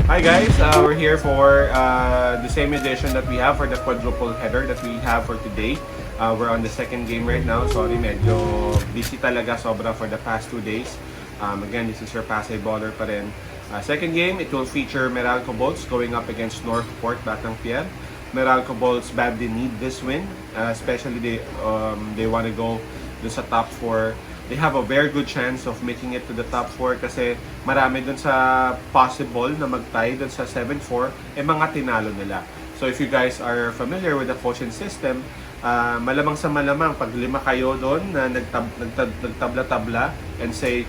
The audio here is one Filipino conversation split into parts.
Hi guys, we're here for the same edition that we have for the quadruple header that we have for today. We're on the second game right now. Sorry, medyo busy talaga sobra for the past 2 days. Again, this is your Pasay Baller pa rin. Second game, it will feature Meralco Bolts going up against Northport Batang Pier. Meralco Bolts badly need this win, especially they want to go dun sa top 4. They have a very good chance of making it to the top 4 kasi marami dun sa possible na mag-tie dun sa 7-4 mga tinalo nila. So if you guys are familiar with the quotient system, malamang sa malamang pag 5 kayo doon na nagtabla-tabla and say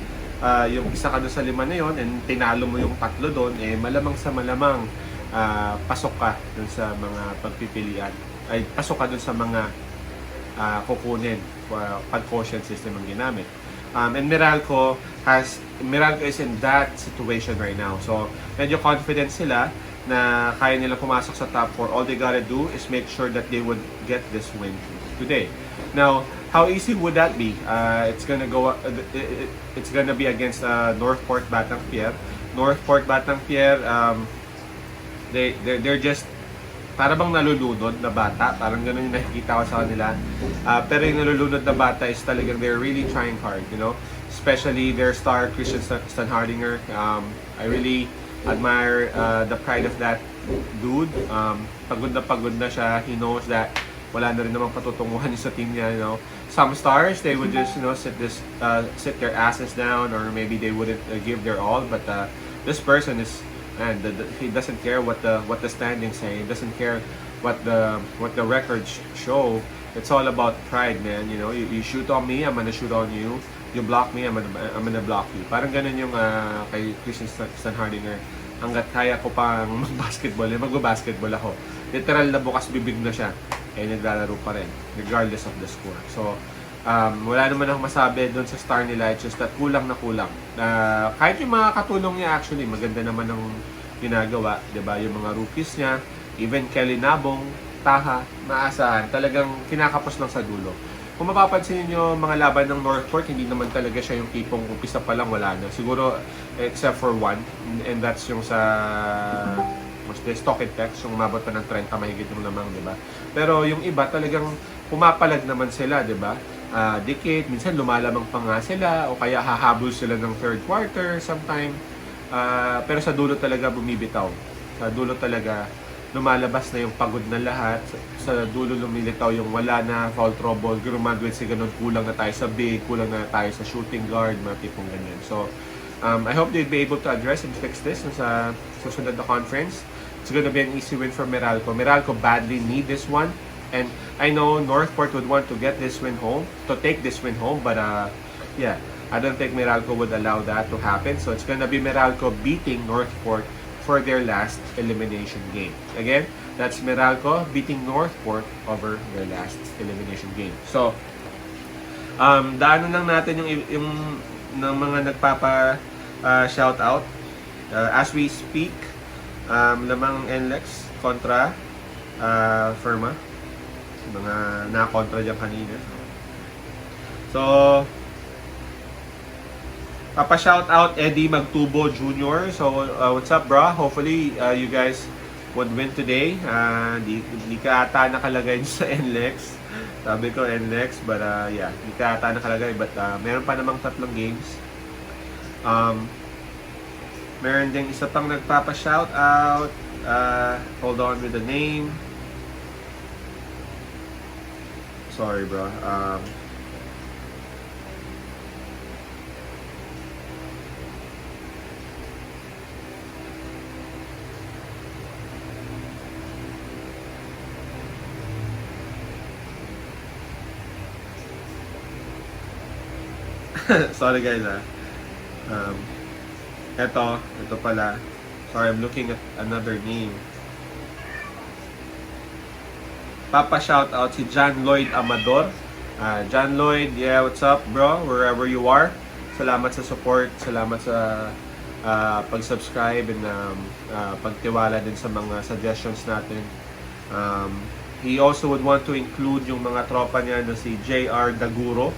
yung isa ka doon sa 5 na yon and tinalo mo yung 3 doon, malamang sa malamang pasok ka doon sa mga pagpipilian. Ay pasok ka doon sa mga kukunin pag quotient system ang ginamit. And Meralco is in that situation right now. So, medyo confident sila na kaya nila pumasok sa top 4. All they gotta do is make sure that they would get this win today. Now, how easy would that be? It's gonna be against Northport Batang Pier. Northport Batang Pier, they're just para bang nalulunod na bata, parang ganun yung nakikita ko sa kanila. Pero yung nalulunod na bata is talagang they're really trying hard, you know. Especially their star, Christian Stanhardinger. I really admire the pride of that dude. Pagod na siya. He knows that wala na rin namang patutunguhan sa team niya, you know. Some stars, they would just, you know, sit their asses down, or maybe they wouldn't give their all. But this person is, and he doesn't care what the standings say. He doesn't care what the records show. It's all about pride, man. You know, you shoot on me, I'm gonna shoot on you. You block me, I'm gonna block you. Parang ganun yung kay Christian Stanhardinger. Hanggat kaya ko pang mag-basketball, mag-basketball ako. Literal na bukas bibig na siya. Naglalaro pa rin, regardless of the score. So, wala naman akong masabi doon sa star nila. It's just that kulang na kulang. Kahit yung mga katulong niya, actually, maganda naman ng ginagawa. Diba? Yung mga rookies niya, even Kelly Nabong, Taha, maasahan. Talagang kinakapos lang sa dulo. Kung mapapansin niyo mga laban ng Northport, hindi naman talaga siya yung tipong umpisa pa lang wala na. Siguro, except for one, and that's yung sa stock and text, yung umabot pa ng 30 mahigit yung lamang, diba? Pero yung iba talagang pumapalag naman sila, diba? Dikit, minsan lumalamang pa nga sila o kaya hahabol sila ng third quarter sometime. Pero sa dulo talaga bumibitaw. Sa dulo talaga lumalabas na yung pagod na lahat. Sa dulo lumilitaw yung wala na, foul trouble, grumaduate si ganun, kulang na tayo sa big, kulang na tayo sa shooting guard, mga tipong ganyan. So, I hope they'll be able to address and fix this sa susunod na conference. It's gonna be an easy win for Meralco. Meralco badly need this one. And I know Northport would want to get this win home, to take this win home, but yeah, I don't think Meralco would allow that to happen. So it's gonna be Meralco beating Northport for their last elimination game. Again, that's Meralco beating Northport over their last elimination game. So, daanan lang natin yung ng mga nagpapa shout out. As we speak, lamang NLEX kontra Firma. Mga na-kontra dyan kanina. So, papa-shout out Eddie Magtubo Jr. So, what's up, bro? Hopefully, you guys would win today. Di ka ata nakalagay sa NLEX. Sabi ko NLEX, but yeah, di ka ata nakalagay. But meron pa namang 3 games. Meron ding isa pang nagpapa-shout out. Hold on with the name. Sorry, bro. Sorry, guys. Ito pala. Sorry, I'm looking at another name. Papa shout out si John Lloyd Amador. John Lloyd, yeah, what's up, bro? Wherever you are. Salamat sa support, salamat sa pag-subscribe and pagtiwala din sa mga suggestions natin. He also would want to include yung mga tropa niya na si JR Daguro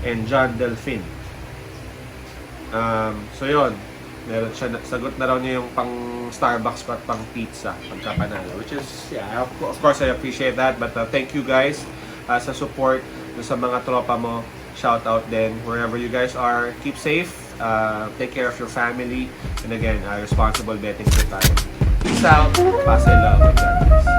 and John Delfin. So yon. Meron siya, sagot na raw niya yung pang Starbucks at pang pizza pagkapanalo. Which is, yeah, of course I appreciate that. But thank you guys sa support sa mga tropa mo. Shout out din wherever you guys are. Keep safe. Take care of your family. And again, responsible betting for tayo. Peace out. Pass and love. God bless.